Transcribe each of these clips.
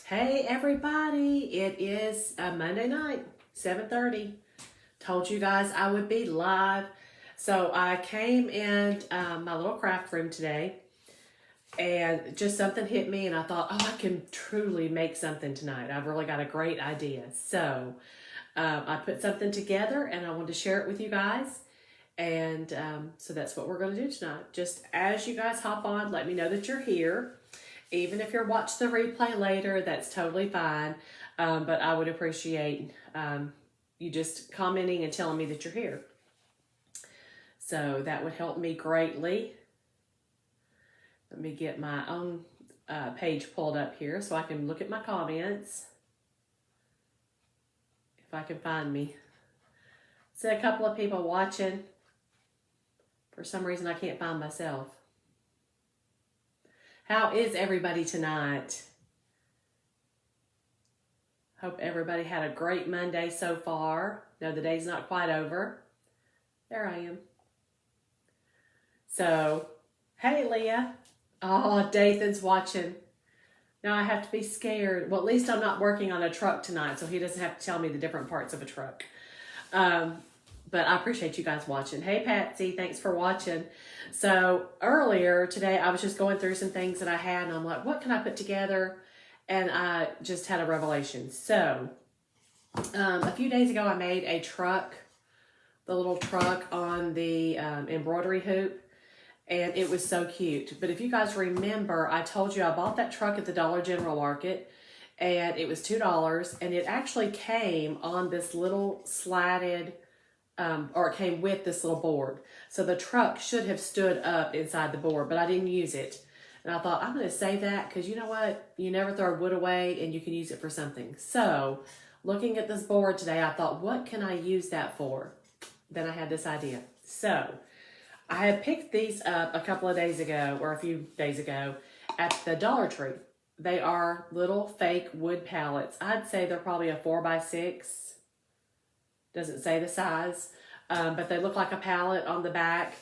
Hey everybody, it is a Monday night, 7:30. Told you guys I would be live. So I came in my little craft room today and just something hit me and I thought, oh, I can truly make something tonight. I've really got a great idea. So I put something together and I wanted to share it with you guys. And so that's what we're going to do tonight. Just as you guys hop on, let me know that you're here. Even if you're watching the replay later, that's totally fine. But I would appreciate you just commenting and telling me that you're here. So that would help me greatly. Let me get my own page pulled up here so I can look at my comments. If I can find me. See a couple of people watching. For some reason, I can't find myself. How is everybody tonight? Hope everybody had a great Monday so far. No, the day's not quite over. There I am. So, hey Leah. Oh, Dathan's watching. Now I have to be scared. Well, at least I'm not working on a truck tonight, so he doesn't have to tell me the different parts of a truck. But I appreciate you guys watching. Hey, Patsy, thanks for watching. So earlier today, I was just going through some things that I had, and I'm like, what can I put together? And I just had a revelation. So a few days ago, I made a truck, the little truck on the embroidery hoop, and it was so cute. But if you guys remember, I told you I bought that truck at the Dollar General Market, and it was $2, and it actually came on this little slatted or it came with this little board. So the truck should have stood up inside the board, but I didn't use it. And I thought, I'm going to save that because you know what? You never throw wood away and you can use it for something. So looking at this board today, I thought, what can I use that for? Then I had this idea. So I had picked these up a couple of days ago, or a few days ago, at the Dollar Tree. They are little fake wood pallets. I'd say they're probably a 4x6. Doesn't say the size, but they look like a pallet on the back.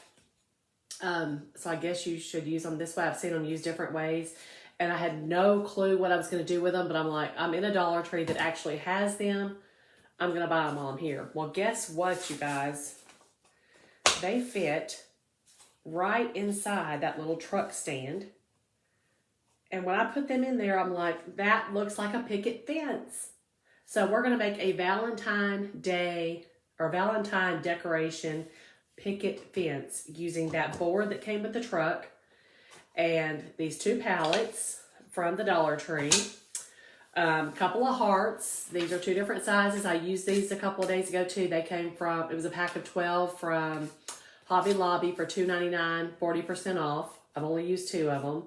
So I guess you should use them this way. I've seen them used different ways, and I had no clue what I was going to do with them, but I'm like, I'm in a Dollar Tree that actually has them. I'm going to buy them while I'm here. Well, guess what, you guys? They fit right inside that little truck stand. And when I put them in there, I'm like, that looks like a picket fence. So we're going to make a Valentine Day or Valentine decoration picket fence using that board that came with the truck and these two pallets from the Dollar Tree. Couple of hearts. These are two different sizes. I used these a couple of days ago too. They came from, it was a pack of 12 from Hobby Lobby for $2.99, 40% off. I've only used two of them.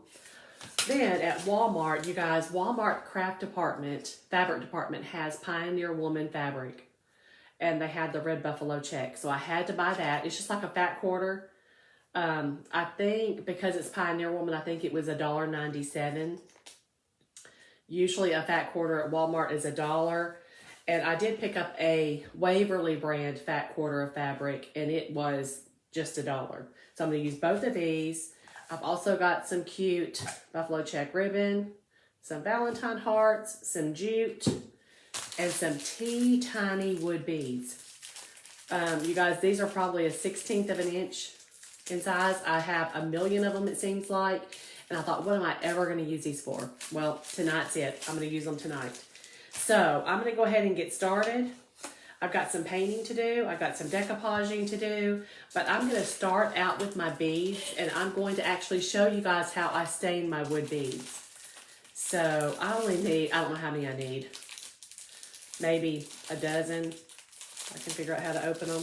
Then at Walmart, you guys, Walmart craft department, fabric department has Pioneer Woman fabric. And they had the red buffalo check. So I had to buy that. It's just like a fat quarter. I think because it's Pioneer Woman, I think it was $1.97. Usually a fat quarter at Walmart is $1. And I did pick up a Waverly brand fat quarter of fabric, and it was just $1. So I'm going to use both of these. I've also got some cute buffalo check ribbon, some Valentine hearts, some jute, and some teeny tiny wood beads. You guys, these are probably a 1/16 of an inch in size. I have a million of them, it seems like. And I thought, what am I ever going to use these for? Well, tonight's it. I'm going to use them tonight. So I'm going to go ahead and get started. I've got some painting to do. I've got some decoupaging to do. But I'm going to start out with my beads. And I'm going to actually show you guys how I stain my wood beads. So I only need, I don't know how many I need. Maybe a dozen. I can figure out how to open them.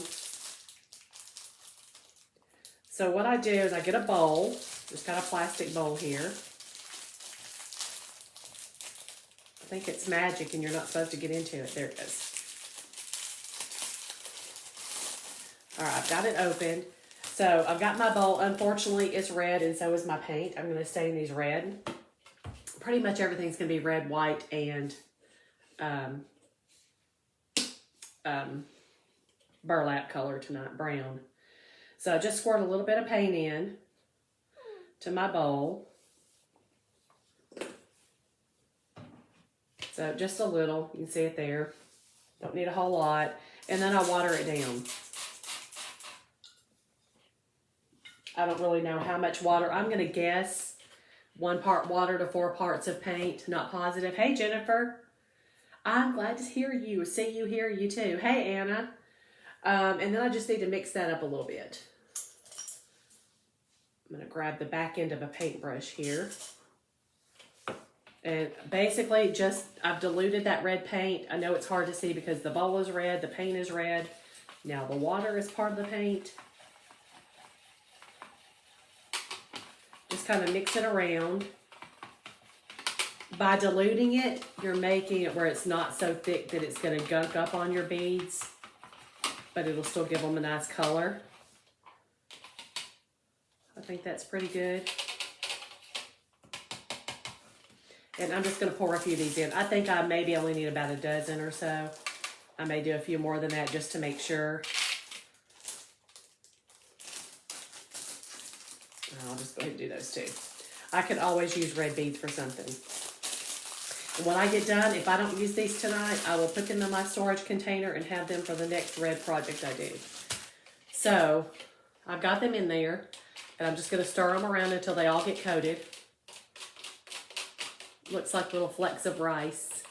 So what I do is I get a bowl. Just got a plastic bowl here. I think it's magic and you're not supposed to get into it. There it is. All right, I've got it opened. So I've got my bowl. Unfortunately, it's red and so is my paint. I'm going to stain these red. Pretty much everything's going to be red, white, and burlap color tonight, brown. So I just squirt a little bit of paint in to my bowl. So just a little, you can see it there. Don't need a whole lot. And then I water it down. I don't really know how much water. I'm going to guess 1 part water to 4 parts of paint. Not positive. Hey, Jennifer. I'm glad to hear you. See you, hear you too. Hey, Anna. And then I just need to mix that up a little bit. I'm going to grab the back end of a paintbrush here. And basically just, I've diluted that red paint. I know it's hard to see because the bowl is red, the paint is red. Now the water is part of the paint. Just kind of mix it around. By diluting it, you're making it where it's not so thick that it's going to gunk up on your beads, but it'll still give them a nice color. I think that's pretty good. And I'm just going to pour a few of these in. I think I maybe only need about a dozen or so. I may do a few more than that just to make sure. I'll just go ahead and do those too. I could always use red beads for something. And when I get done, if I don't use these tonight, I will put them in my storage container and have them for the next red project I do. So I've got them in there, and I'm just going to stir them around until they all get coated. Looks like little flecks of rice.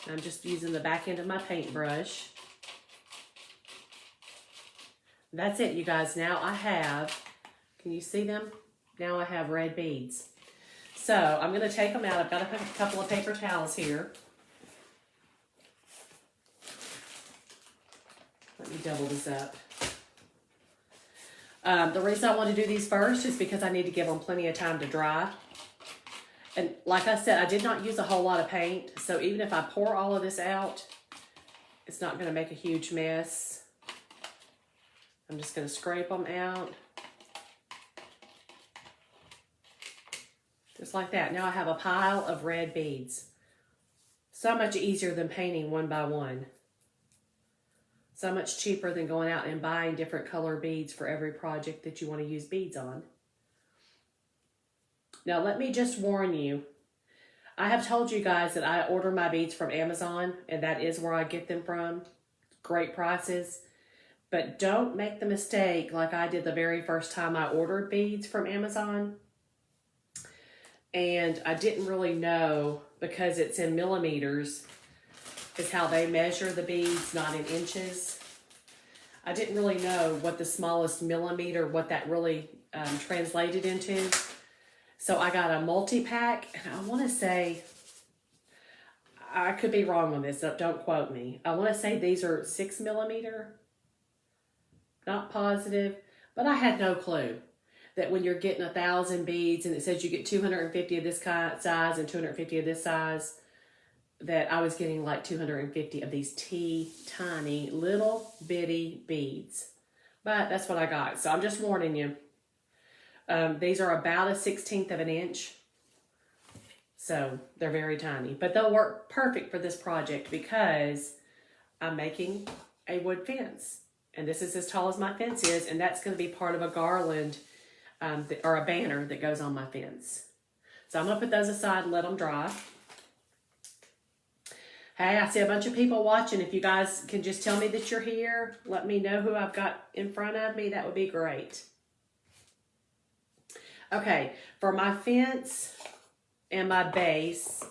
I'm just using the back end of my paintbrush. That's it, you guys. Now I have, can you see them? Now I have red beads. So I'm going to take them out. I've got a couple of paper towels here. Let me double this up. The reason I want to do these first is because I need to give them plenty of time to dry. And like I said, I did not use a whole lot of paint. So even if I pour all of this out, it's not going to make a huge mess. I'm just going to scrape them out. Just like that. Now I have a pile of red beads. So much easier than painting one by one. So much cheaper than going out and buying different color beads for every project that you want to use beads on. Now let me just warn you. I have told you guys that I order my beads from Amazon, and that is where I get them from. Great prices. But don't make the mistake like I did the very first time I ordered beads from Amazon. And I didn't really know, because it's in millimeters, is how they measure the beads, not in inches. I didn't really know what the smallest millimeter, what that really translated into. So I got a multi-pack, and I want to say, I could be wrong on this, so don't quote me. I want to say these are 6 millimeter. Not positive, but I had no clue that when you're getting 1,000 beads and it says you get 250 of this kind size and 250 of this size, that I was getting like 250 of these tiny little bitty beads. But that's what I got. So I'm just warning you. These are about a 1/16 of an inch. So they're very tiny. But they'll work perfect for this project because I'm making a wood fence. And this is as tall as my fence is. And that's going to be part of a garland or a banner that goes on my fence. So I'm going to put those aside and let them dry. Hey, I see a bunch of people watching. If you guys can just tell me that you're here, let me know who I've got in front of me. That would be great. Okay, for my fence and my base,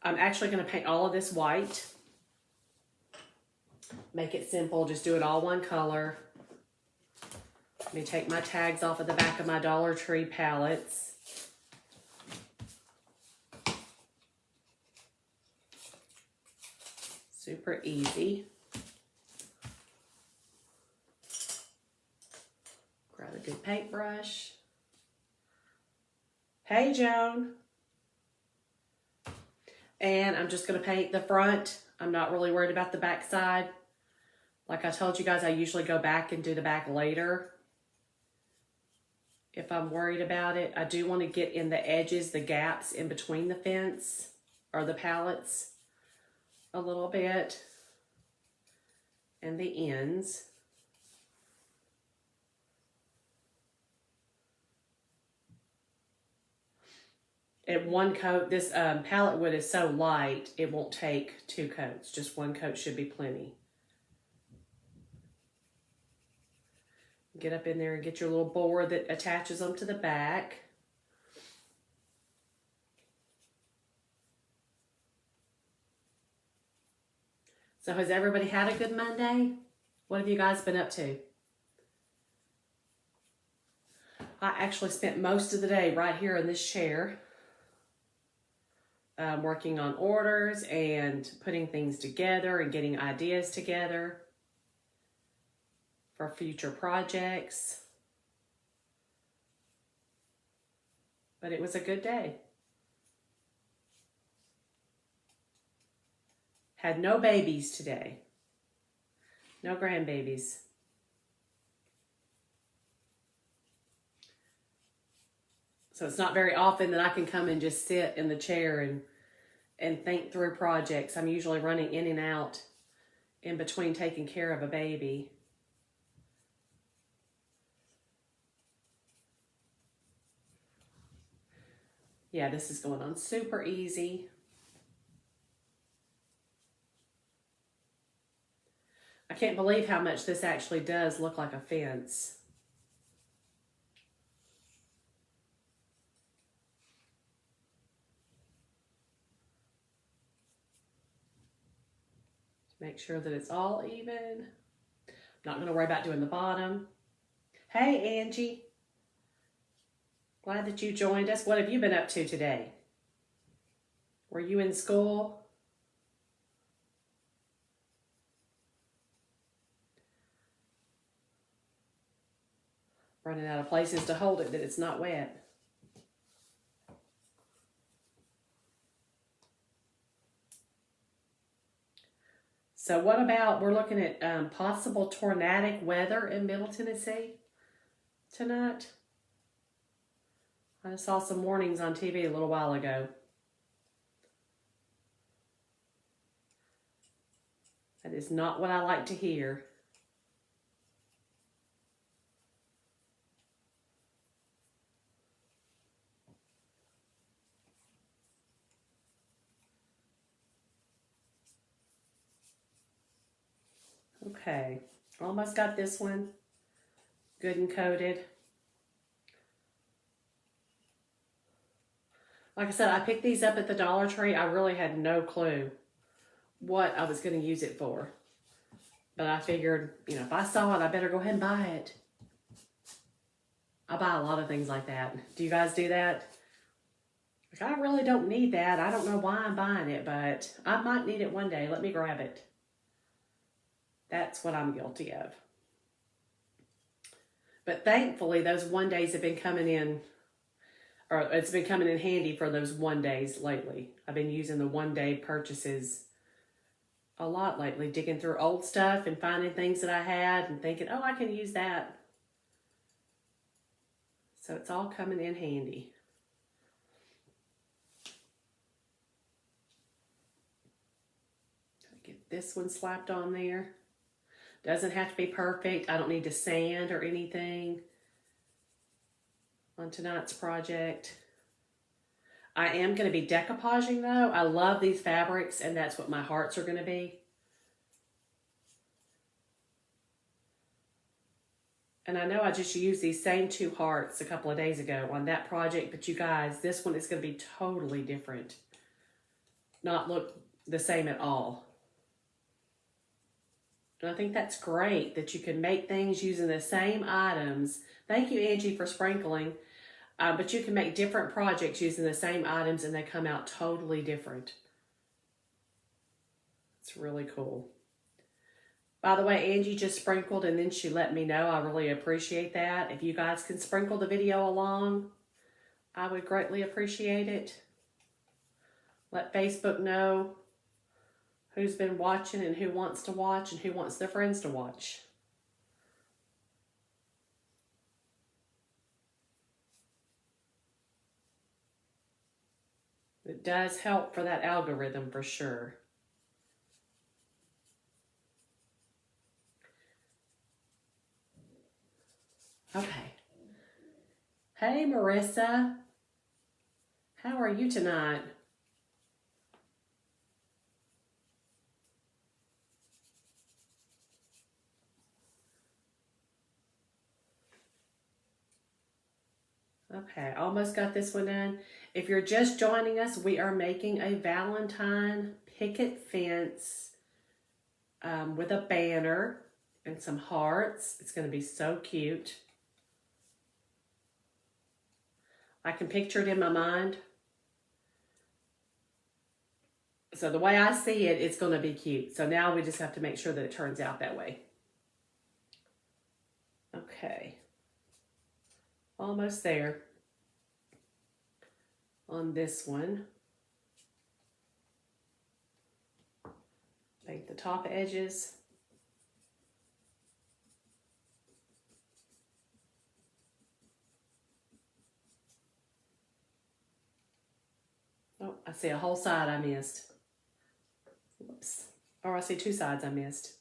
I'm actually going to paint all of this white. Make it simple. Just do it all one color. Let me take my tags off of the back of my Dollar Tree palettes. Super easy. Grab a good paintbrush. Hey, Joan. And I'm just going to paint the front. I'm not really worried about the back side. Like I told you guys, I usually go back and do the back later if I'm worried about it. I do want to get in the edges, the gaps in between the fence or the pallets a little bit, and the ends. And one coat, this pallet wood is so light, it won't take 2 coats. Just 1 coat should be plenty. Get up in there and get your little board that attaches them to the back. So has everybody had a good Monday? What have you guys been up to? I actually spent most of the day right here in this chair, working on orders and putting things together and getting ideas together for future projects. But it was a good day. Had no babies today. No grandbabies. So it's not very often that I can come and just sit in the chair and think through projects. I'm usually running in and out in between taking care of a baby. Yeah, this is going on super easy. I can't believe how much this actually does look like a fence. Make sure that it's all even. Not going to worry about doing the bottom. Hey, Angie. Glad that you joined us. What have you been up to today? Were you in school? Running out of places to hold it that it's not wet. So what about, we're looking at possible tornadic weather in Middle Tennessee tonight. I saw some warnings on TV a little while ago. That is not what I like to hear. Okay, almost got this one good and coated. Like I said, I picked these up at the Dollar Tree. I really had no clue what I was going to use it for. But I figured, if I saw it, I better go ahead and buy it. I buy a lot of things like that. Do you guys do that? Like, I really don't need that. I don't know why I'm buying it, but I might need it one day. Let me grab it. That's what I'm guilty of. But thankfully, those one days have been coming in, or it's been coming in handy for those one days lately. I've been using the one day purchases a lot lately, digging through old stuff and finding things that I had and thinking, oh, I can use that. So it's all coming in handy. Get this one slapped on there. Doesn't have to be perfect. I don't need to sand or anything on tonight's project. I am going to be decoupaging though. I love these fabrics and that's what my hearts are going to be. And I know I just used these same 2 hearts a couple of days ago on that project, but you guys, this one is going to be totally different. Not look the same at all. And I think that's great that you can make things using the same items. Thank you, Angie, for sprinkling. But you can make different projects using the same items and they come out totally different. It's really cool. By the way, Angie just sprinkled and then she let me know. I really appreciate that. If you guys can sprinkle the video along, I would greatly appreciate it. Let Facebook know who's been watching and who wants to watch and who wants their friends to watch. It does help for that algorithm for sure. Okay. Hey, Marissa. How are you tonight? Okay, almost got this one done. If you're just joining us, we are making a Valentine picket fence with a banner and some hearts. It's going to be so cute. I can picture it in my mind. So the way I see it, it's going to be cute. So now we just have to make sure that it turns out that way. Okay. Almost there on this one. Make the top edges. Oh, I see a whole side I missed. Whoops. Or I see two sides I missed.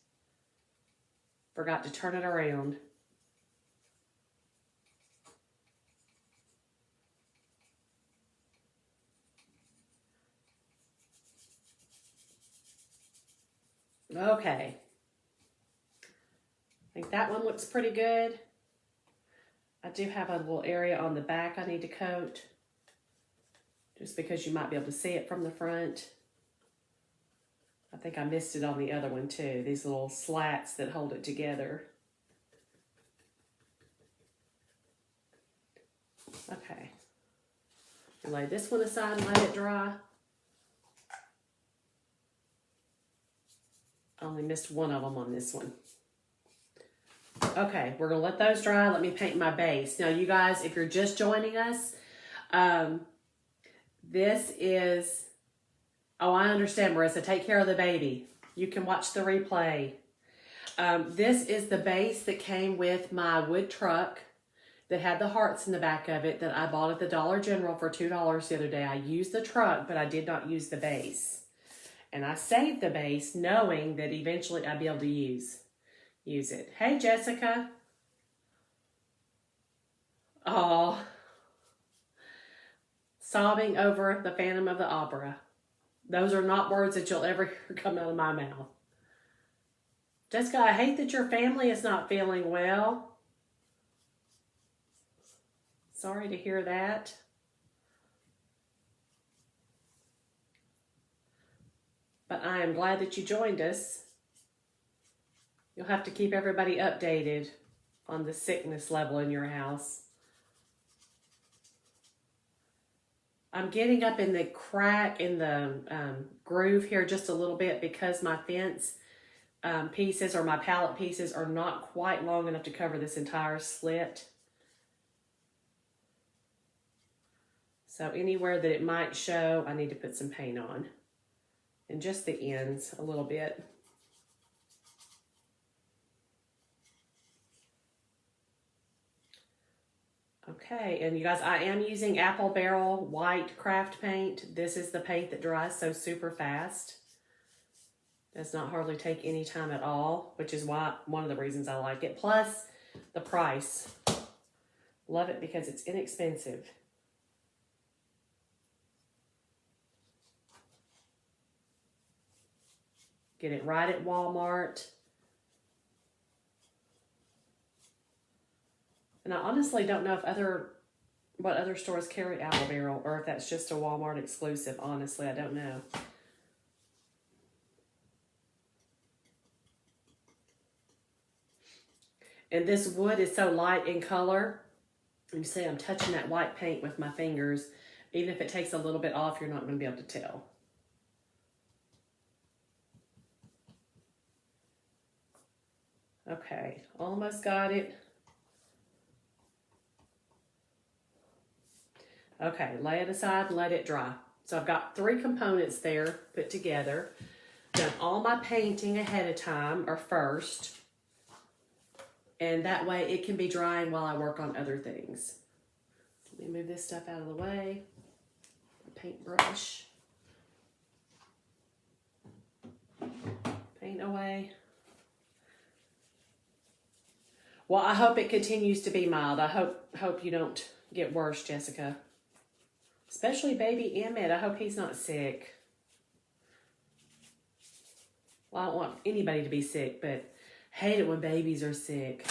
Forgot to turn it around. Okay. I think that one looks pretty good. I do have a little area on the back I need to coat, just because you might be able to see it from the front. I think I missed it on the other one too, these little slats that hold it together. Okay. I'll lay this one aside and let it dry. I only missed one of them on this one. Okay, we're gonna let those dry. Let me paint my base. Now you guys, if you're just joining us, this is, oh, I understand, Marissa, take care of the baby. You can watch the replay. This is the base that came with my wood truck that had the hearts in the back of it that I bought at the Dollar General for $2 the other day. I used the truck, but I did not use the base. And I saved the base knowing that eventually I'd be able to use it. Hey, Jessica. Oh, sobbing over the Phantom of the Opera. Those are not words that you'll ever hear come out of my mouth. Jessica, I hate that your family is not feeling well. Sorry to hear that. But I am glad that you joined us. You'll have to keep everybody updated on the sickness level in your house. I'm getting up in the crack in the groove here just a little bit because my fence pieces or my pallet pieces are not quite long enough to cover this entire slit. So anywhere that it might show, I need to put some paint on. And just the ends a little bit. Okay, and you guys, I am using Apple Barrel White Craft Paint. This is the paint that dries so super fast. Does not hardly take any time at all, which is why one of the reasons I like it. Plus, the price. Love it because it's inexpensive. Get it right at Walmart. And I honestly don't know if what other stores carry Apple Barrel or if that's just a Walmart exclusive. Honestly, I don't know. And this wood is so light in color. You see I'm touching that white paint with my fingers. Even if it takes a little bit off, you're not going to be able to tell. Okay, almost got it. Okay, lay it aside and let it dry. So I've got 3 components there put together. Done all my painting ahead of time or first. And that way it can be drying while I work on other things. Let me move this stuff out of the way. Paintbrush. Paint away. Well, I hope it continues to be mild. I hope you don't get worse, Jessica. Especially baby Emmett. I hope he's not sick. Well, I don't want anybody to be sick, but I hate it when babies are sick.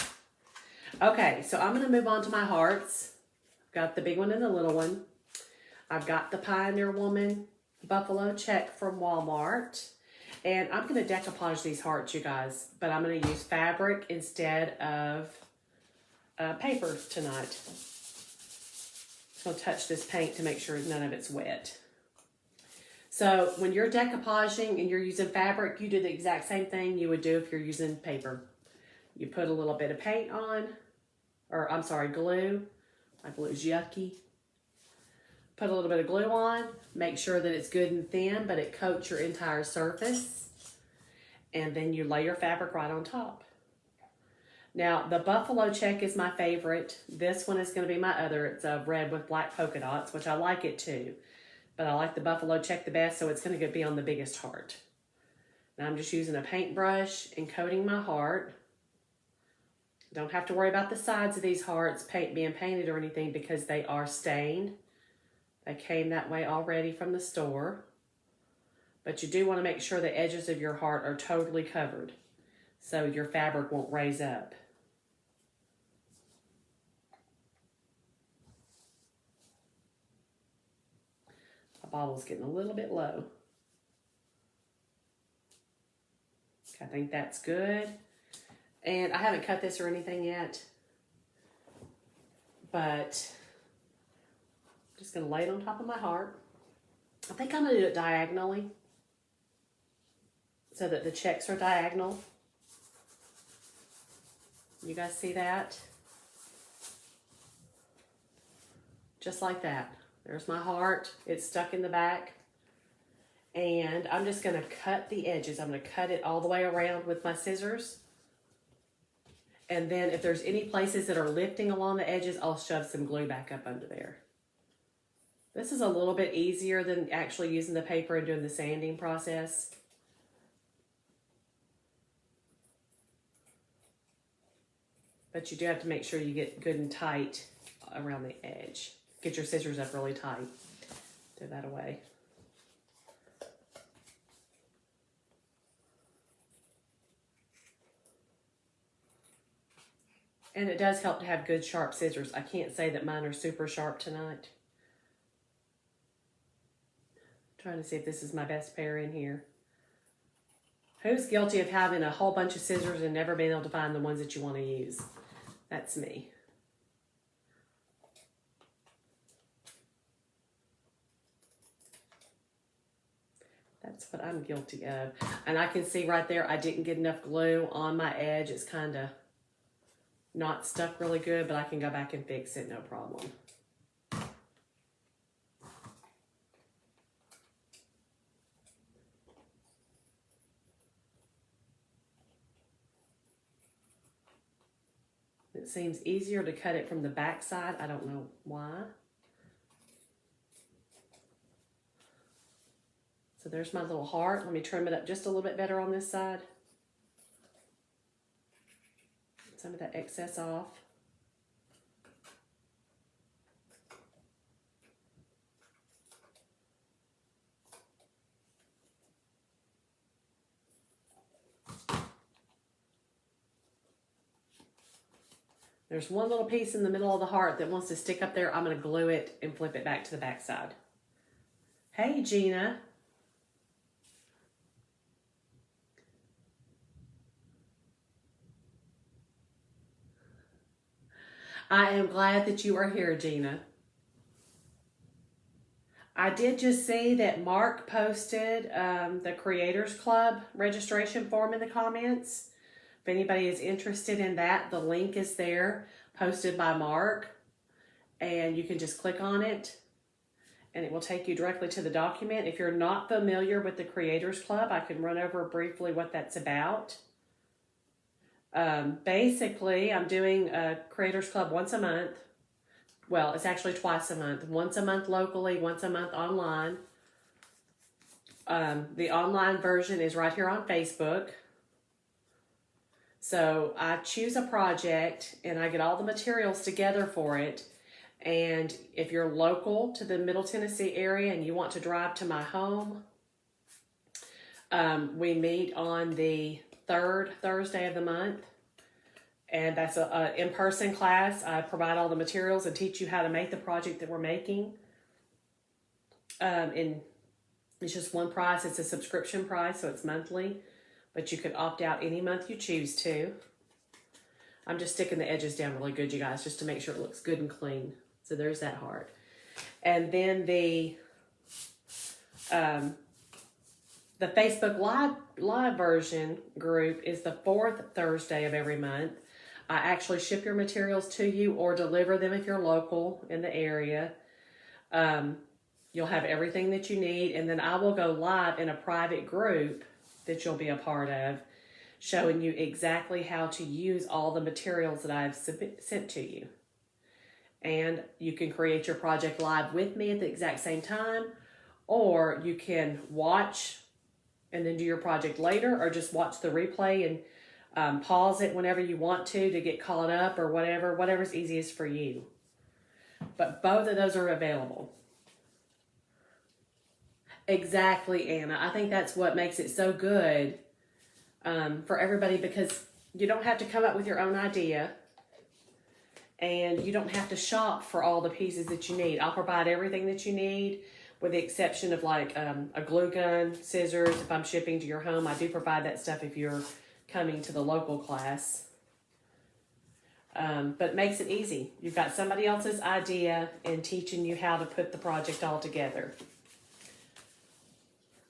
Okay, so I'm going to move on to my hearts. I've got the big one and the little one. I've got the Pioneer Woman Buffalo check from Walmart. And I'm going to decoupage these hearts, you guys. But I'm going to use fabric instead of paper tonight. I'm going to touch this paint to make sure none of it's wet. So when you're decoupaging and you're using fabric, you do the exact same thing you would do if you're using paper. You put a little bit of paint on, or I'm sorry, glue. My glue's yucky. Put a little bit of glue on, make sure that it's good and thin, but it coats your entire surface. And then you lay your fabric right on top. Now, the Buffalo check is my favorite. This one is going to be my other. It's a red with black polka dots, which I like it too. But I like the Buffalo check the best, so it's going to be on the biggest heart. Now I'm just using a paintbrush and coating my heart. Don't have to worry about the sides of these hearts being painted or anything because they are stained. They came that way already from the store. But you do want to make sure the edges of your heart are totally covered so your fabric won't raise up. My bottle's getting a little bit low. I think that's good. And I haven't cut this or anything yet, but I'm just going to lay it on top of my heart. I think I'm going to do it diagonally so that the checks are diagonal. You guys see that? Just like that. There's my heart. It's stuck in the back. And I'm just going to cut the edges. I'm going to cut it all the way around with my scissors. And then if there's any places that are lifting along the edges, I'll shove some glue back up under there. This is a little bit easier than actually using the paper and doing the sanding process. But you do have to make sure you get good and tight around the edge. Get your scissors up really tight. Do that away. And it does help to have good sharp scissors. I can't say that mine are super sharp tonight. Trying to see if this is my best pair in here. Who's guilty of having a whole bunch of scissors and never being able to find the ones that you want to use? That's me. That's what I'm guilty of. And I can see right there, I didn't get enough glue on my edge. It's kind of not stuck really good, but I can go back and fix it, no problem. It seems easier to cut it from the back side. I don't know why. So there's my little heart. Let me trim it up just a little bit better on this side. Get some of that excess off. There's one little piece in the middle of the heart that wants to stick up there. I'm going to glue it and flip it back to the back side. Hey, Gina. I am glad that you are here, Gina. I did just see that Mark posted the Creators Club registration form in the comments. If anybody is interested in that, the link is there, posted by Mark. And you can just click on it, and it will take you directly to the document. If you're not familiar with the Creators Club, I can run over briefly what that's about. Basically, I'm doing a Creators Club once a month. Well, it's actually twice a month. Once a month locally, once a month online. The online version is right here on Facebook. So I choose a project and I get all the materials together for it. And if you're local to the Middle Tennessee area and you want to drive to my home, we meet on the third Thursday of the month. And that's a in-person class. I provide all the materials and teach you how to make the project that we're making. And it's just one price. It's a subscription price, so it's monthly. But you can opt out any month you choose to. I'm just sticking the edges down really good, you guys, just to make sure it looks good and clean. So there's that heart. And then the Facebook live version group is the fourth Thursday of every month. I actually ship your materials to you or deliver them if you're local in the area. You'll have everything that you need, and then I will go live in a private group that you'll be a part of, showing you exactly how to use all the materials that I've sent to you. And you can create your project live with me at the exact same time, or you can watch and then do your project later, or just watch the replay and pause it whenever you want to get caught up or whatever's easiest for you. But both of those are available. Exactly, Anna. I think that's what makes it so good for everybody, because you don't have to come up with your own idea and you don't have to shop for all the pieces that you need. I'll provide everything that you need with the exception of like a glue gun, scissors. If I'm shipping to your home, I do provide that stuff if you're coming to the local class. But it makes it easy. You've got somebody else's idea and teaching you how to put the project all together.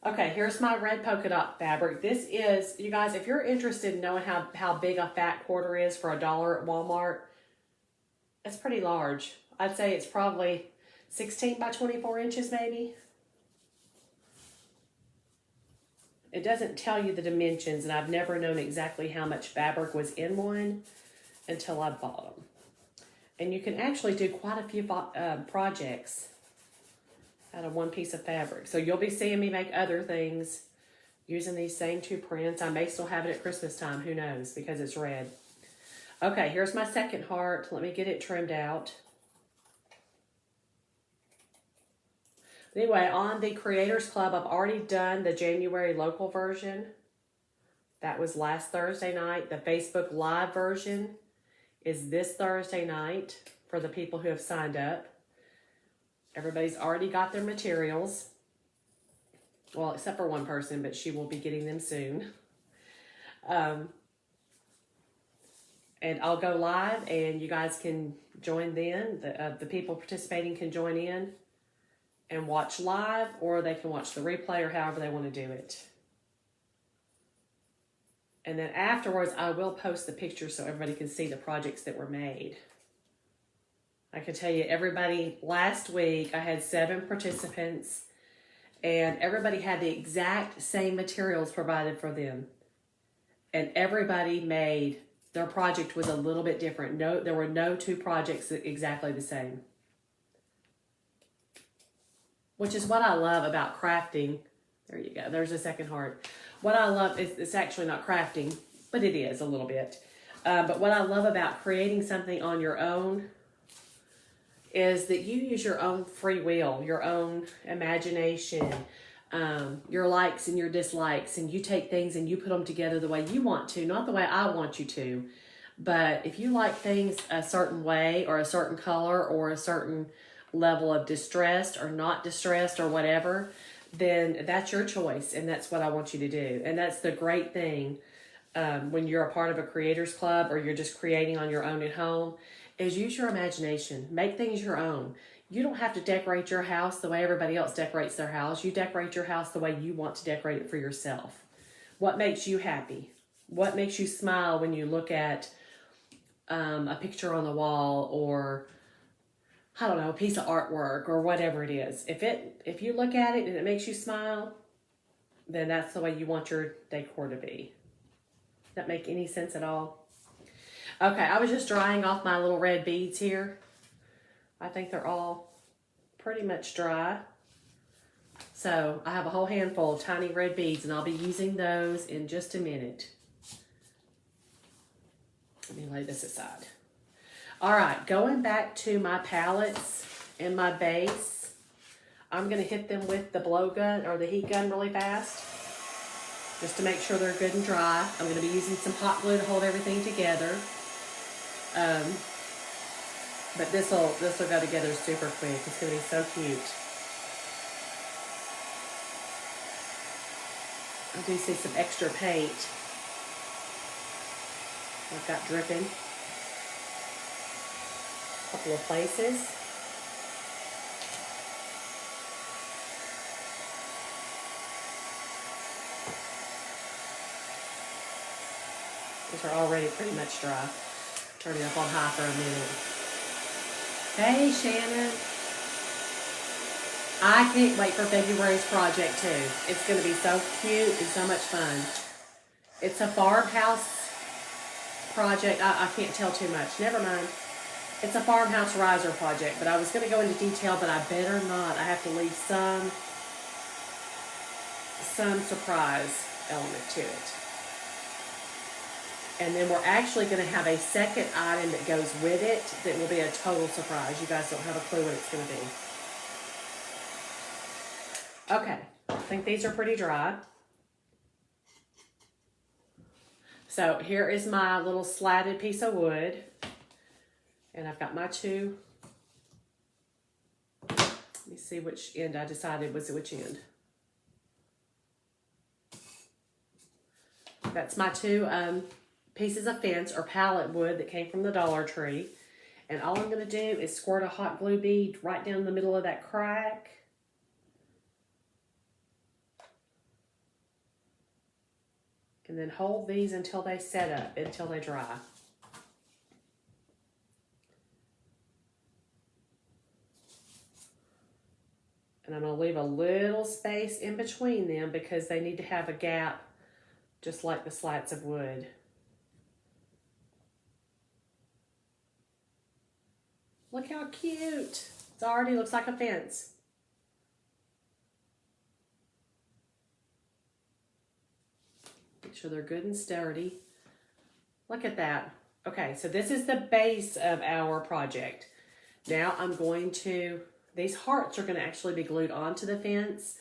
Okay, here's my red polka dot fabric. This is, you guys, if you're interested in knowing how big a fat quarter is for $1 at Walmart, it's pretty large. I'd say it's probably 16 by 24 inches maybe. It doesn't tell you the dimensions, and I've never known exactly how much fabric was in one until I bought them. And you can actually do quite a few projects out of one piece of fabric. So you'll be seeing me make other things using these same two prints. I may still have it at Christmas time, who knows, because it's red. Okay, here's my second heart. Let me get it trimmed out. Anyway, on the Creators Club, I've already done the January local version. That was last Thursday night. The Facebook Live version is this Thursday night for the people who have signed up. Everybody's already got their materials. Well, except for one person, but she will be getting them soon. And I'll go live and you guys can join then. The people participating can join in and watch live, or they can watch the replay, or however they want to do it. And then afterwards, I will post the pictures so everybody can see the projects that were made. I can tell you, everybody, last week I had 7 participants and everybody had the exact same materials provided for them. And everybody made, their project was a little bit different. No, there were no 2 projects exactly the same. Which is what I love about crafting. There you go, there's a second heart. What I love is, it's actually not crafting, but it is a little bit. But what I love about creating something on your own is that you use your own free will, your own imagination, your likes and your dislikes, and you take things and you put them together the way you want to, not the way I want you to. But if you like things a certain way, or a certain color, or a certain level of distressed or not distressed or whatever, then that's your choice, and that's what I want you to do. And that's the great thing when you're a part of a creators club, or you're just creating on your own at home, is use your imagination. Make things your own. You don't have to decorate your house the way everybody else decorates their house. You decorate your house the way you want to decorate it for yourself. What makes you happy? What makes you smile when you look at a picture on the wall, or I don't know, a piece of artwork, or whatever it is. If you look at it and it makes you smile, then that's the way you want your decor to be. Does that make any sense at all? Okay, I was just drying off my little red beads here. I think they're all pretty much dry. So I have a whole handful of tiny red beads, and I'll be using those in just a minute. Let me lay this aside. All right, going back to my palettes and my base, I'm going to hit them with the blow gun or the heat gun really fast, just to make sure they're good and dry. I'm going to be using some hot glue to hold everything together. But this will go together super quick. It's going to be so cute. I do see some extra paint I've got dripping a couple of places. These are already pretty much dry. Turn it up on high for a minute. Hey, Shannon. I can't wait for February's project too. It's going to be so cute and so much fun. It's a farmhouse project. I can't tell too much. Never mind. It's a farmhouse riser project, but I was going to go into detail, but I better not. I have to leave some surprise element to it. And then we're actually going to have a second item that goes with it that will be a total surprise. You guys don't have a clue what it's going to be. Okay, I think these are pretty dry. So here is my little slatted piece of wood. And I've got my two. Let me see which end I decided was which end. That's my two pieces of fence or pallet wood that came from the Dollar Tree. And all I'm going to do is squirt a hot glue bead right down the middle of that crack. And then hold these until they set up, until they dry. And I'm going to leave a little space in between them because they need to have a gap just like the slats of wood. Look how cute. It already looks like a fence. Make sure they're good and sturdy. Look at that. Okay, so this is the base of our project. Now I'm going to, these hearts are going to actually be glued onto the fence.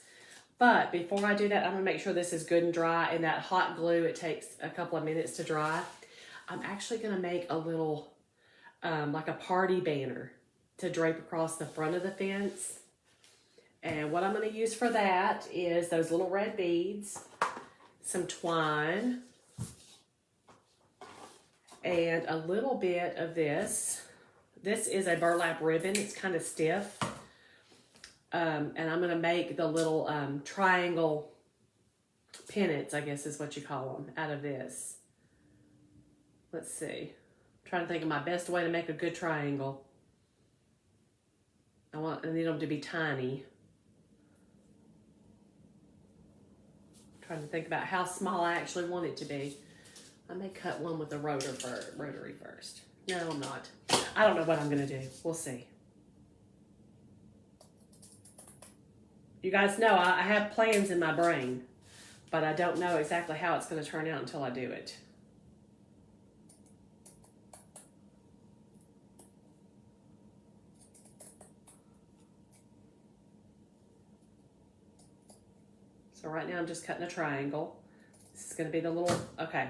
But before I do that, I'm going to make sure this is good and dry. And that hot glue, it takes a couple of minutes to dry. I'm actually going to make a little, like a party banner to drape across the front of the fence. And what I'm going to use for that is those little red beads, some twine, and a little bit of this. This is a burlap ribbon. It's kind of stiff. And I'm going to make the little triangle pennants, I guess is what you call them, out of this. Let's see. I'm trying to think of my best way to make a good triangle. I need them to be tiny. I'm trying to think about how small I actually want it to be. I may cut one with the rotary first. No, I'm not. I don't know what I'm going to do. We'll see. You guys know I have plans in my brain, but I don't know exactly how it's going to turn out until I do it. So right now I'm just cutting a triangle. This is going to be the little, okay,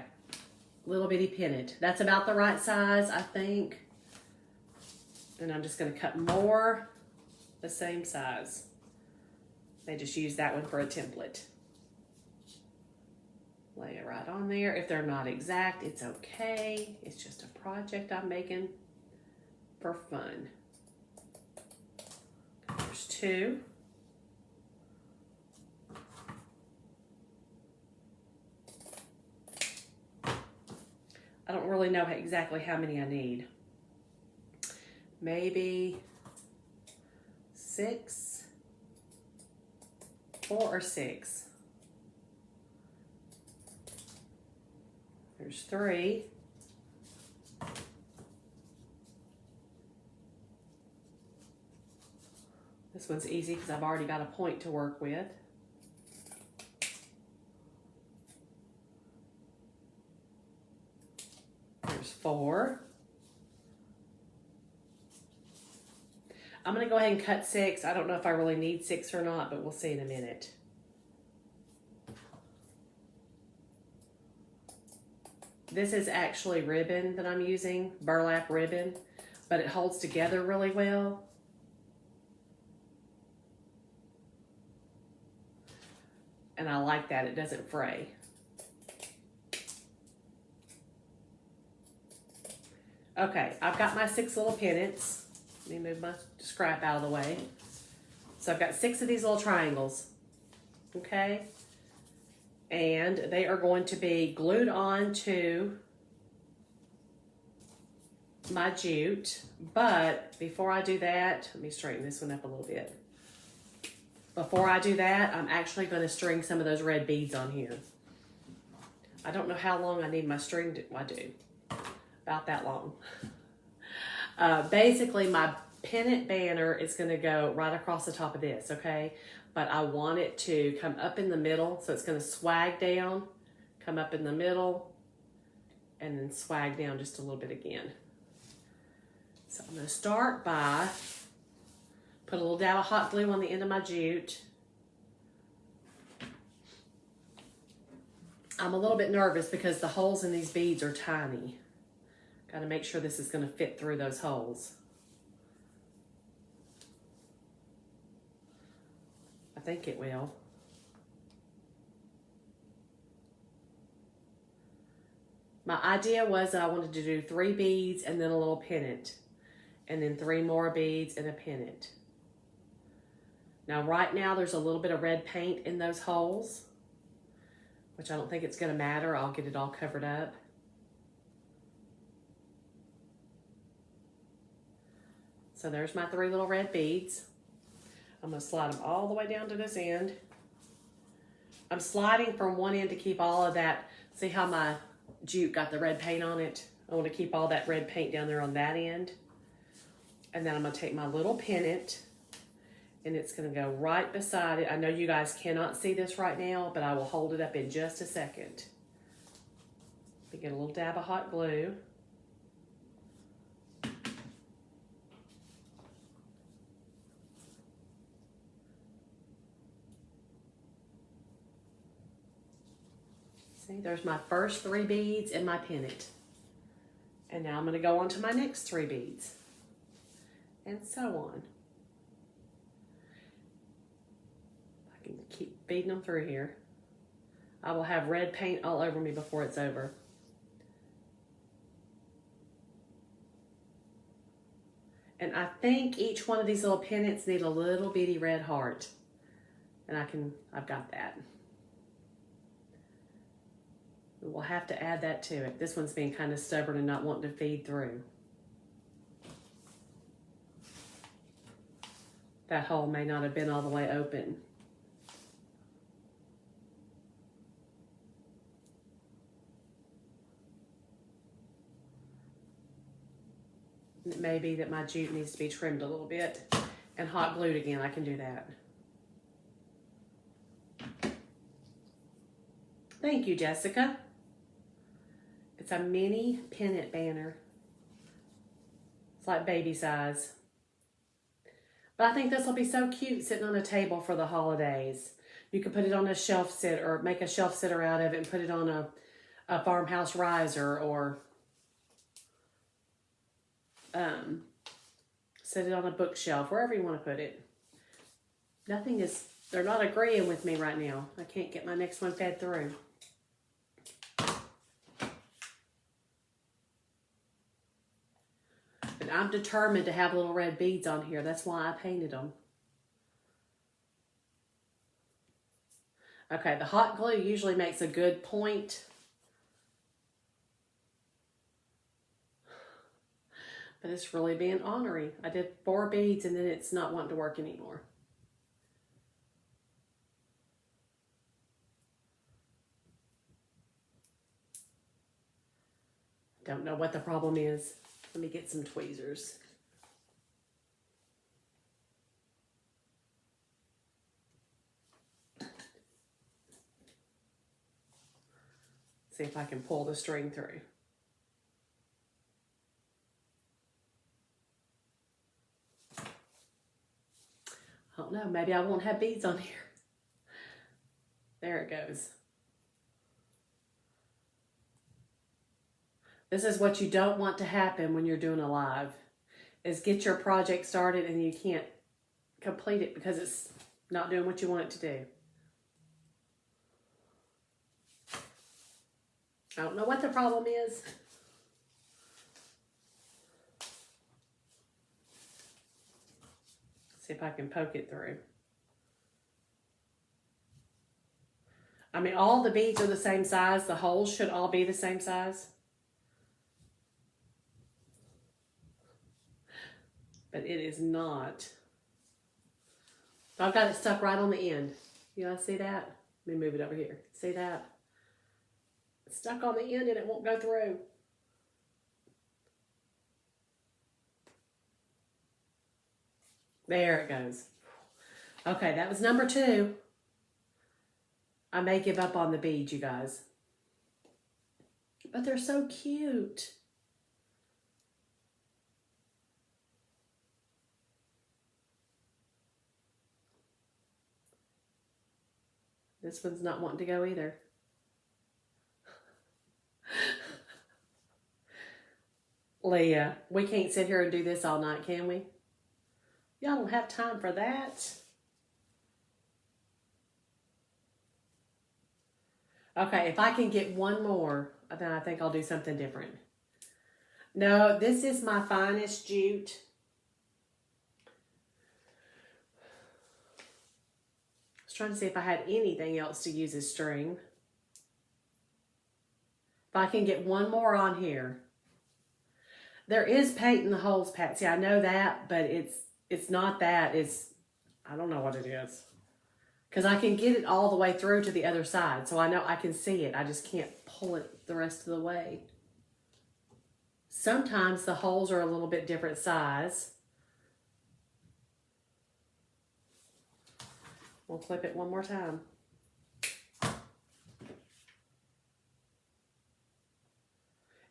little bitty pennant. That's about the right size, I think. And I'm just going to cut more the same size. They just use that one for a template. Lay it right on there. If they're not exact, it's okay. It's just a project I'm making for fun. There's two. I don't really know exactly how many I need. Maybe 6, 4 or 6. There's 3. This one's easy because I've already got a point to work with. There's 4. I'm going to go ahead and cut 6. I don't know if I really need 6 or not, but we'll see in a minute. This is actually ribbon that I'm using, burlap ribbon, but it holds together really well. And I like that, it doesn't fray. Okay, I've got my 6 little pennants. Let me move my scrap out of the way. So I've got 6 of these little triangles, okay? And they are going to be glued on to my jute. But before I do that, let me straighten this one up a little bit. Before I do that, I'm actually going to string some of those red beads on here. I don't know how long I need my string to, I do. About that long. Basically, my pennant banner is going to go right across the top of this, okay? But I want it to come up in the middle, so it's going to swag down, come up in the middle, and then swag down just a little bit again. So I'm going to start by put a little dab of hot glue on the end of my jute. I'm a little bit nervous because the holes in these beads are tiny. Got to make sure this is going to fit through those holes. I think it will. My idea was I wanted to do 3 beads and then a little pennant, and then 3 more beads and a pennant. Now right now there's a little bit of red paint in those holes, which I don't think it's going to matter. I'll get it all covered up. So there's my 3 little red beads. I'm going to slide them all the way down to this end. I'm sliding from one end to keep all of that. See how my jute got the red paint on it? I want to keep all that red paint down there on that end. And then I'm going to take my little pennant, and it's going to go right beside it. I know you guys cannot see this right now, but I will hold it up in just a second. We get a little dab of hot glue. See, there's my first 3 beads in my pennant. And now I'm going to go on to my next 3 beads. And so on. I can keep feeding them through here. I will have red paint all over me before it's over. And I think each one of these little pennants need a little bitty red heart. And I've got that. We'll have to add that to it. This one's being kind of stubborn and not wanting to feed through. That hole may not have been all the way open. It may be that my jute needs to be trimmed a little bit and hot glued again. I can do that. Thank you, Jessica. It's a mini pennant banner. It's like baby size. But I think this will be so cute sitting on a table for the holidays. You could put it on a shelf sit or make a shelf sitter out of it and put it on a farmhouse riser, or set it on a bookshelf, wherever you want to put it. They're not agreeing with me right now. I can't get my next one fed through. And I'm determined to have little red beads on here. That's why I painted them. Okay, the hot glue usually makes a good point. But it's really being ornery. I did 4 beads and then it's not wanting to work anymore. Don't know what the problem is. Let me get some tweezers. See if I can pull the string through. I don't know, maybe I won't have beads on here. There it goes. This is what you don't want to happen when you're doing a live, is get your project started and you can't complete it because it's not doing what you want it to do. I don't know what the problem is. See if I can poke it through. I mean, all the beads are the same size. The holes should all be the same size. But it is not. I've got it stuck right on the end. You guys see that? Let me move it over here. See that? It's stuck on the end and it won't go through. There it goes. Okay, that was number 2. I may give up on the beads, you guys. But they're so cute. This one's not wanting to go either. Leah, we can't sit here and do this all night, can we? Y'all don't have time for that. Okay, if I can get one more, then I think I'll do something different. No, this is my finest jute. I was trying to see if I had anything else to use as string. If I can get one more on here. There is paint in the holes, Patsy. I know that, but it's not that. I don't know what it is. Because I can get it all the way through to the other side. So I know I can see it. I just can't pull it the rest of the way. Sometimes the holes are a little bit different size. We'll flip it one more time.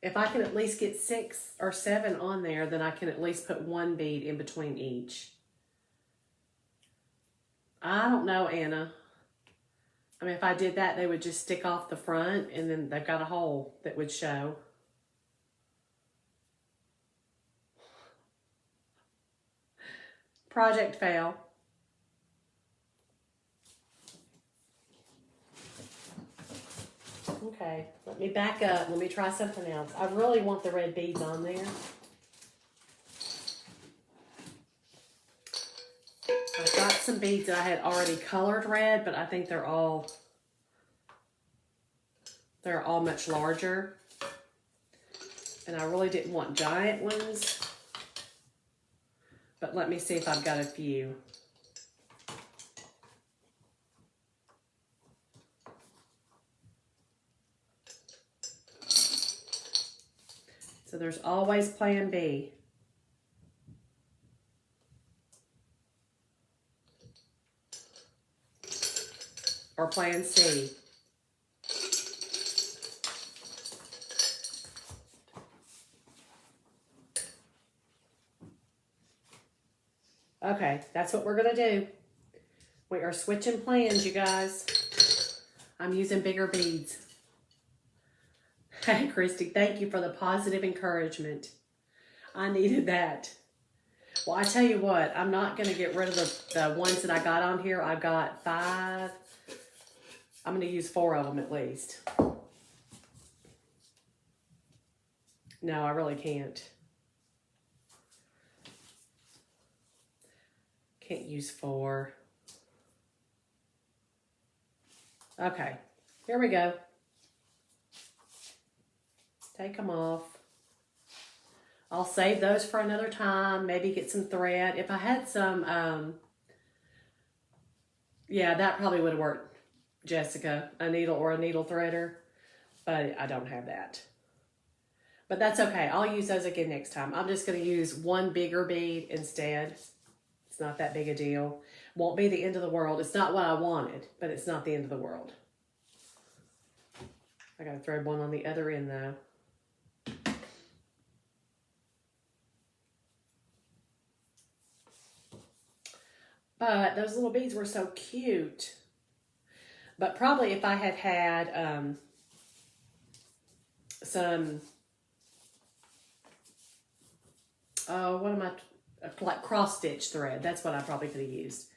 If I can at least get 6 or 7 on there, then I can at least put one bead in between each. I don't know, Anna. I mean, if I did that, they would just stick off the front and then they've got a hole that would show. Project fail. Okay, let me back up. Let me try something else. I really want the red beads on there. I've got some beads that I had already colored red, but I think they're all much larger. And I really didn't want giant ones. But let me see if I've got a few. So there's always plan B. Or plan C. Okay, that's what we're gonna do. We are switching plans, you guys. I'm using bigger beads. Hey, Christy, thank you for the positive encouragement. I needed that. Well, I tell you what, I'm not going to get rid of the ones that I got on here. I've got 5. I'm going to use 4 of them at least. No, I really can't. Can't use 4. Okay, here we go. Take them off. I'll save those for another time. Maybe get some thread. If I had some, yeah, that probably would have worked, Jessica. A needle or a needle threader. But I don't have that. But that's okay. I'll use those again next time. I'm just going to use one bigger bead instead. It's not that big a deal. Won't be the end of the world. It's not what I wanted, but it's not the end of the world. I got to thread one on the other end though. But those little beads were so cute. But probably if I had had some, what am I, like cross stitch thread. That's what I probably could have used.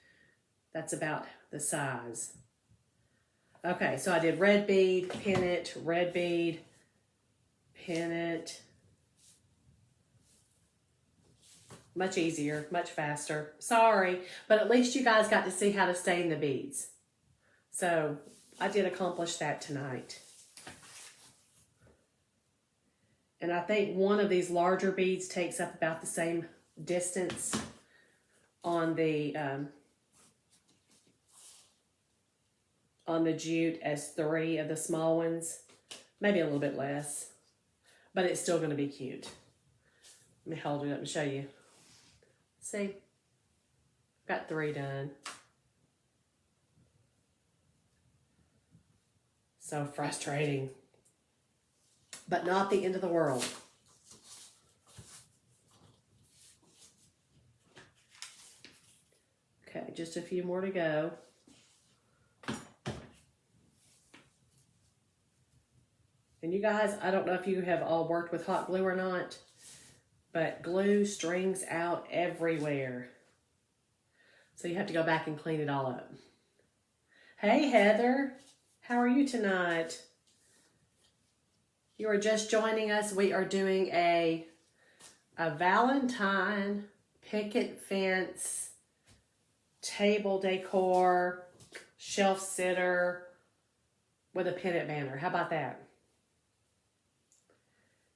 That's about the size. Okay, so I did red bead, pin it, red bead, pin it. Much easier, much faster. Sorry, but at least you guys got to see how to stain the beads. So I did accomplish that tonight. And I think one of these larger beads takes up about the same distance on the jute as 3 of the small ones. Maybe a little bit less, but it's still going to be cute. Let me hold it up and show you. See, got 3 done. So frustrating, but not the end of the world. Okay, just a few more to go. And you guys, I don't know if you have all worked with hot glue or not, but glue strings out everywhere. So you have to go back and clean it all up. Hey, Heather, how are you tonight? You are just joining us. We are doing a Valentine picket fence, table decor, shelf sitter with a pennant banner. How about that?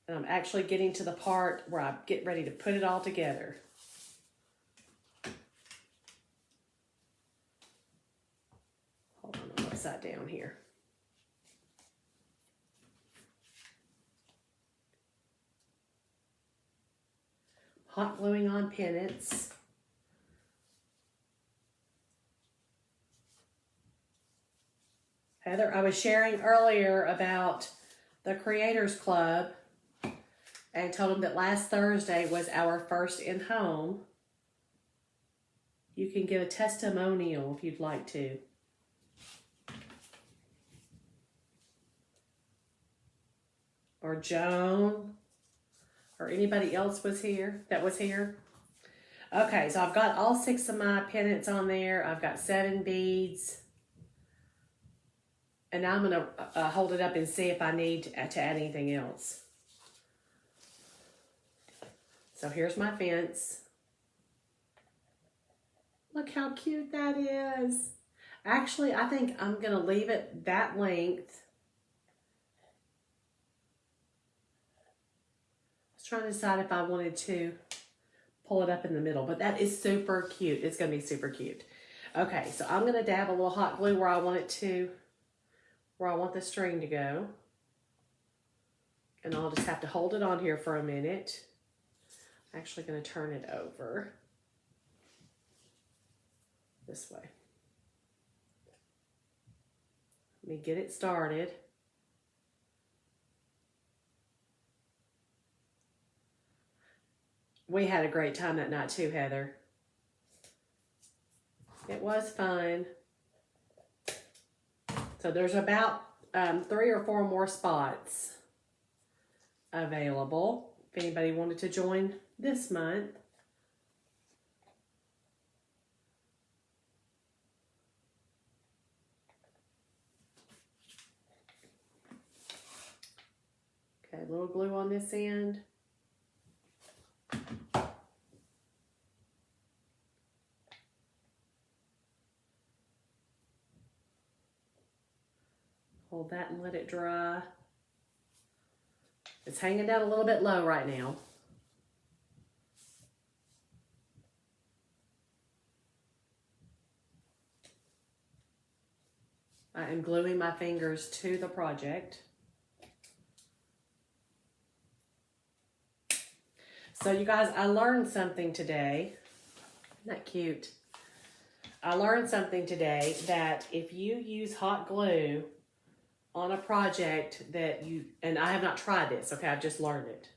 And I'm actually getting to the part where I get ready to put it all together. Hold on, I'm upside down here. Hot gluing on pennants. Heather, I was sharing earlier about the Creators Club and told them that last Thursday was our first in-home. You can give a testimonial if you'd like to. Or Joan, or anybody else was here that was here. Okay, so I've got all 6 of my pennants on there. I've got 7 beads. And now I'm going to hold it up and see if I need to add anything else. So here's my fence. Look how cute that is. Actually, I think I'm going to leave it that length. I was trying to decide if I wanted to pull it up in the middle, but that is super cute. It's going to be super cute. Okay, so I'm going to dab a little hot glue where I want it to, where I want the string to go. And I'll just have to hold it on here for a minute. I'm actually going to turn it over this way. Let me get it started. We had a great time that night too, Heather. It was fun. So there's about 3 or 4 more spots available if anybody wanted to join this month. Okay, a little glue on this end. Hold that and let it dry. It's hanging down a little bit low right now. I am gluing my fingers to the project. So you guys, I learned something today. Isn't that cute? I learned something today that if you use hot glue on a project that you, and I have not tried this, okay, I've just learned it.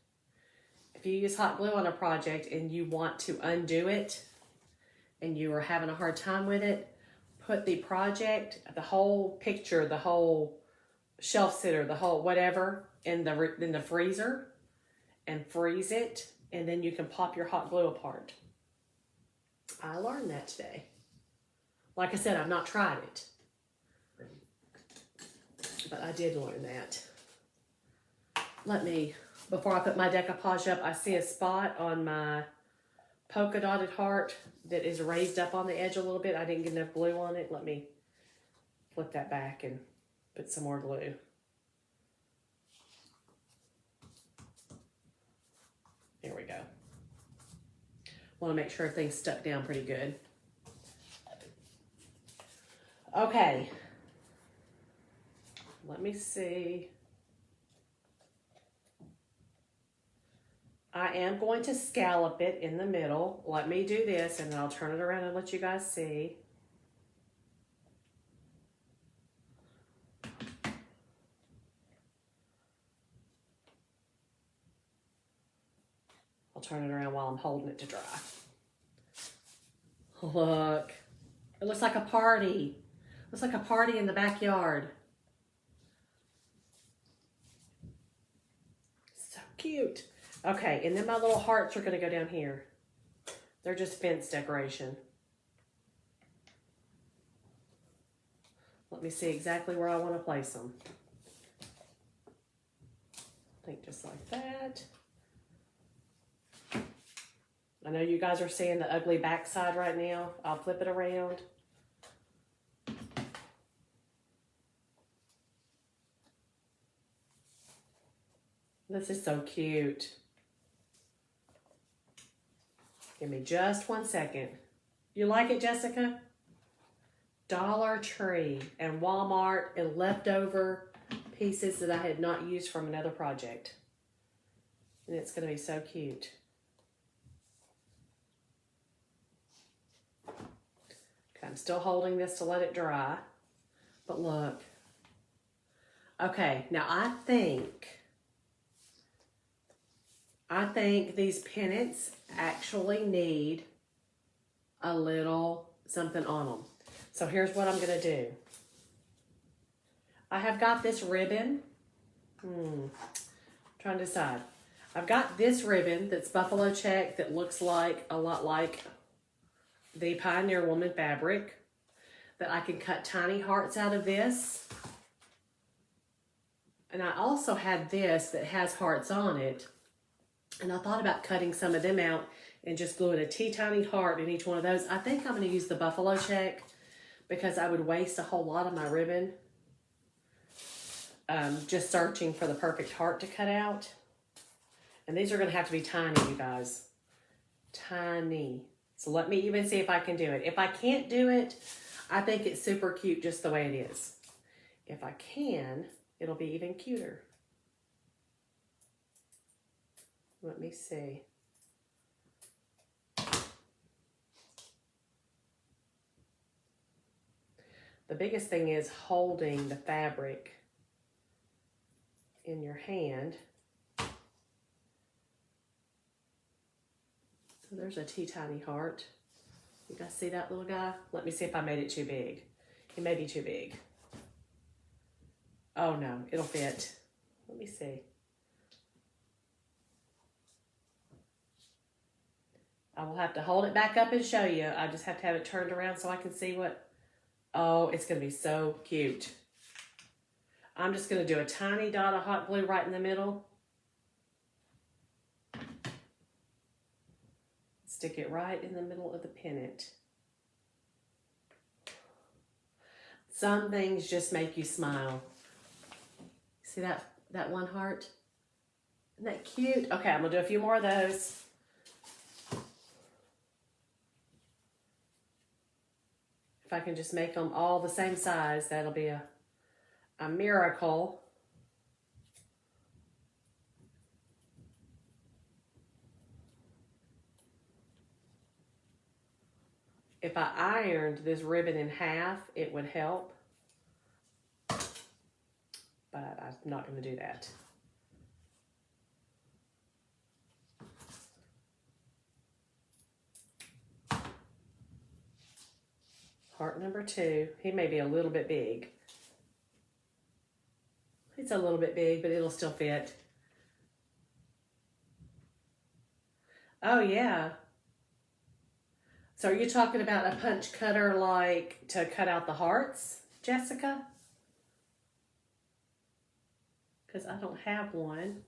If you use hot glue on a project and you want to undo it, and you are having a hard time with it, put the project, the whole picture, the whole shelf sitter, the whole whatever in the freezer and freeze it, and then you can pop your hot glue apart. I learned that today. Like I said, I've not tried it, but I did learn that. Before I put my decoupage up, I see a spot on my polka dotted heart that is raised up on the edge a little bit. I didn't get enough glue on it. Let me flip that back and put some more glue. There we go. Want to make sure everything's stuck down pretty good. Okay. Let me see. I am going to scallop it in the middle. Let me do this and then I'll turn it around and let you guys see. I'll turn it around while I'm holding it to dry. Look, it looks like a party. It looks like a party in the backyard. So cute. Okay, and then my little hearts are gonna go down here. They're just fence decoration. Let me see exactly where I want to place them. I think just like that. I know you guys are seeing the ugly backside right now. I'll flip it around. This is so cute. Give me just 1 second. You like it, Jessica? Dollar Tree and Walmart and leftover pieces that I had not used from another project. And it's going to be so cute. Okay, I'm still holding this to let it dry. But look. Okay, now I think these pennants actually need a little something on them. So here's what I'm gonna do. I have got this ribbon. Trying to decide. I've got this ribbon that's buffalo check that looks like a lot like the Pioneer Woman fabric. That I can cut tiny hearts out of this. And I also have this that has hearts on it. And I thought about cutting some of them out and just gluing a teeny heart in each one of those. I think I'm going to use the buffalo check because I would waste a whole lot of my ribbon just searching for the perfect heart to cut out. And these are going to have to be tiny, you guys. Tiny. So let me even see if I can do it. If I can't do it, I think it's super cute just the way it is. If I can, it'll be even cuter. Let me see. The biggest thing is holding the fabric in your hand. So there's a teeny heart. You guys see that little guy? Let me see if I made it too big. It may be too big. Oh no, it'll fit. Let me see. I will have to hold it back up and show you. I just have to have it turned around so I can see what. Oh, it's going to be so cute. I'm just going to do a tiny dot of hot glue right in the middle. Stick it right in the middle of the pennant. Some things just make you smile. See that one heart? Isn't that cute? Okay, I'm going to do a few more of those. If I can just make them all the same size, that'll be a miracle. If I ironed this ribbon in half, it would help. But I'm not going to do that. Heart number 2. He may be a little bit big. It's a little bit big, but it'll still fit. Oh, yeah. So are you talking about a punch cutter like to cut out the hearts, Jessica? Because I don't have one,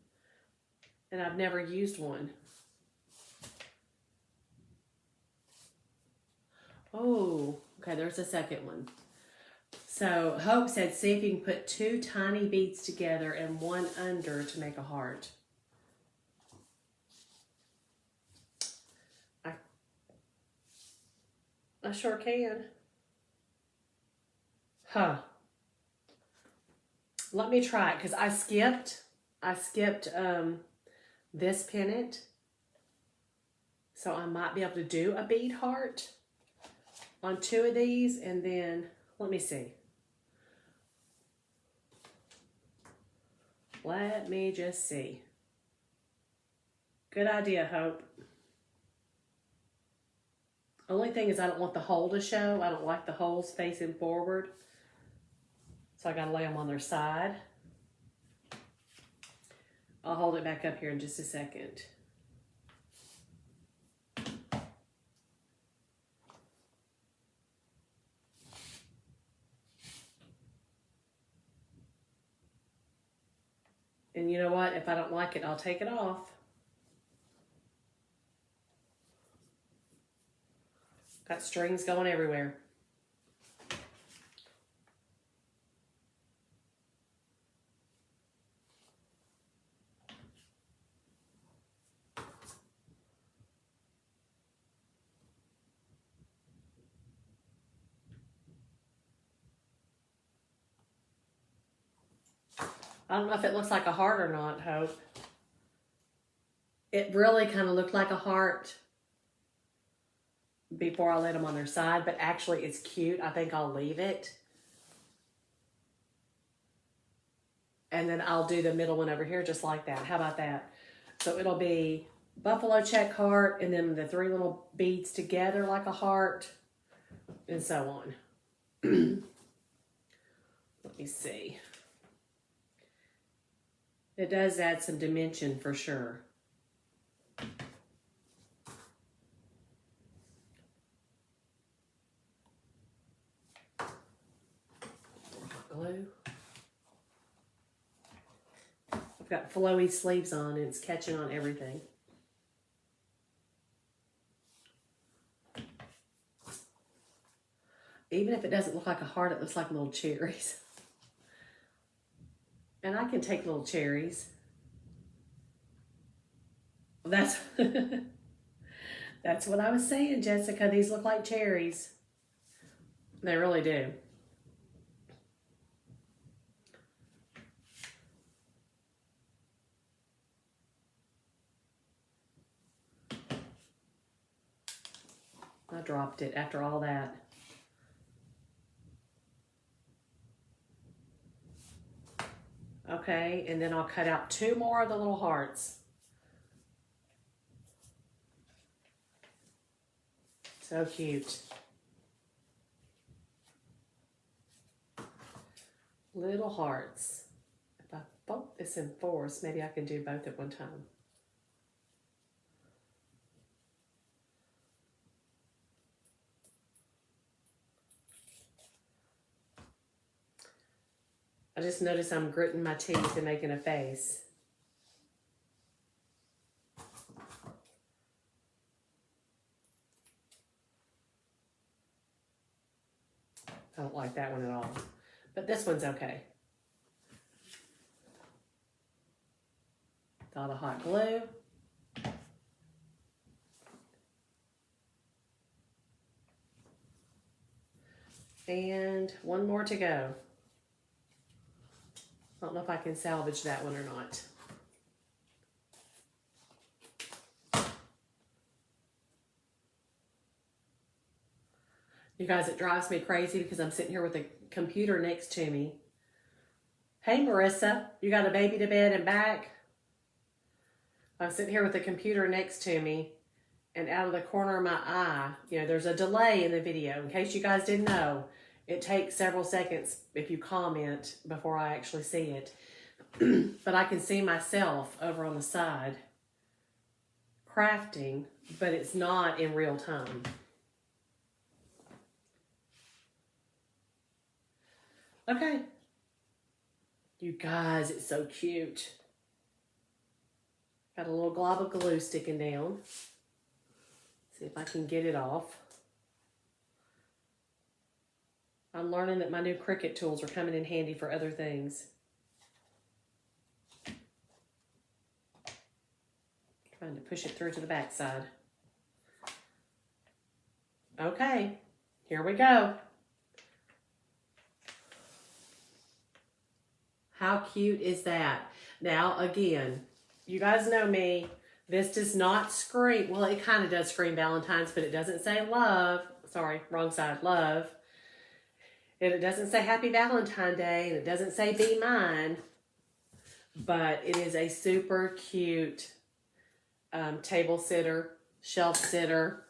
and I've never used one. Oh, okay, there's a second one. So Hope said, see if you can put 2 tiny beads together and one under to make a heart. I sure can. Huh. Let me try it because I skipped this pennant. So I might be able to do a bead heart on 2 of these, and then let me see. Let me just see. Good idea, Hope. Only thing is I don't want the hole to show. I don't like the holes facing forward. So I gotta lay them on their side. I'll hold it back up here in just a second. And you know what? If I don't like it, I'll take it off. Got strings going everywhere. I don't know if it looks like a heart or not, Hope. It really kind of looked like a heart before I laid them on their side, but actually it's cute. I think I'll leave it. And then I'll do the middle one over here just like that. How about that? So it'll be buffalo check heart and then the 3 little beads together like a heart and so on. Let me see. It does add some dimension for sure. Glue. I've got flowy sleeves on and it's catching on everything. Even if it doesn't look like a heart, it looks like little cherries. And I can take little cherries. That's that's what I was saying, Jessica. These look like cherries. They really do. I dropped it after all that. Okay, and then I'll cut out 2 more of the little hearts. So cute. Little hearts. If I fold this in 4s, maybe I can do both at one time. I just noticed I'm gritting my teeth and making a face. I don't like that one at all, but this one's okay. Got a hot glue. And 1 more to go. I don't know if I can salvage that one or not. You guys, it drives me crazy because I'm sitting here with a computer next to me. Hey, Marissa, you got a baby to bed and back? I'm sitting here with a computer next to me, and out of the corner of my eye, you know, there's a delay in the video. In case you guys didn't know, it takes several seconds if you comment before I actually see it. But I can see myself over on the side crafting, but it's not in real time. Okay. You guys, it's so cute. Got a little glob of glue sticking down. See if I can get it off. I'm learning that my new Cricut tools are coming in handy for other things. Trying to push it through to the back side. Okay, here we go. How cute is that? Now, again, you guys know me. This does not scream, well, it kind of does scream Valentine's, but it doesn't say love. Sorry, wrong side, love. And it doesn't say Happy Valentine Day, and it doesn't say Be Mine. But it is a super cute table sitter, shelf sitter,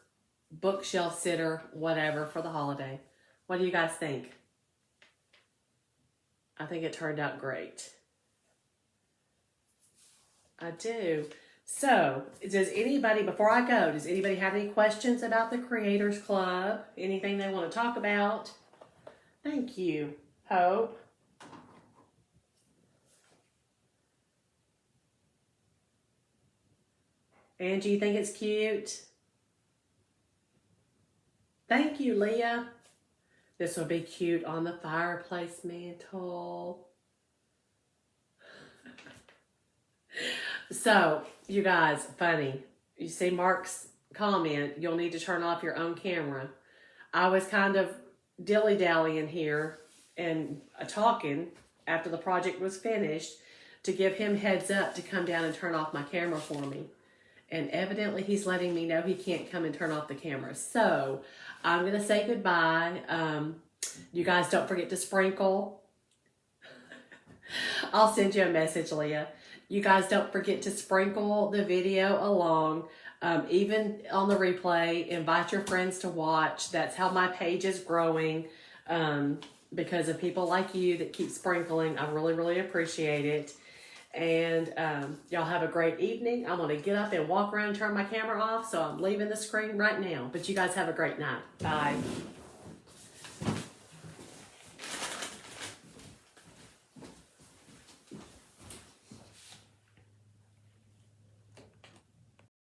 bookshelf sitter, whatever for the holiday. What do you guys think? I think it turned out great. I do. So, does anybody, before I go, does anybody have any questions about the Creators Club? Anything they want to talk about? Thank you, Hope. Angie, you think it's cute? Thank you, Leah. This will be cute on the fireplace mantle. So, you guys, funny. You see Mark's comment, you'll need to turn off your own camera. I was kind of dilly-dallying here and talking after the project was finished to give him heads up to come down and turn off my camera for me. And evidently he's letting me know he can't come and turn off the camera. So I'm going to say goodbye. You guys don't forget to sprinkle. I'll send you a message, Leah. You guys don't forget to sprinkle the video along. Even on the replay, invite your friends to watch. That's how my page is growing. Because of people like you that keep sprinkling. I really, really appreciate it. And y'all have a great evening. I'm going to get up and walk around and turn my camera off. So I'm leaving the screen right now. But you guys have a great night. Bye.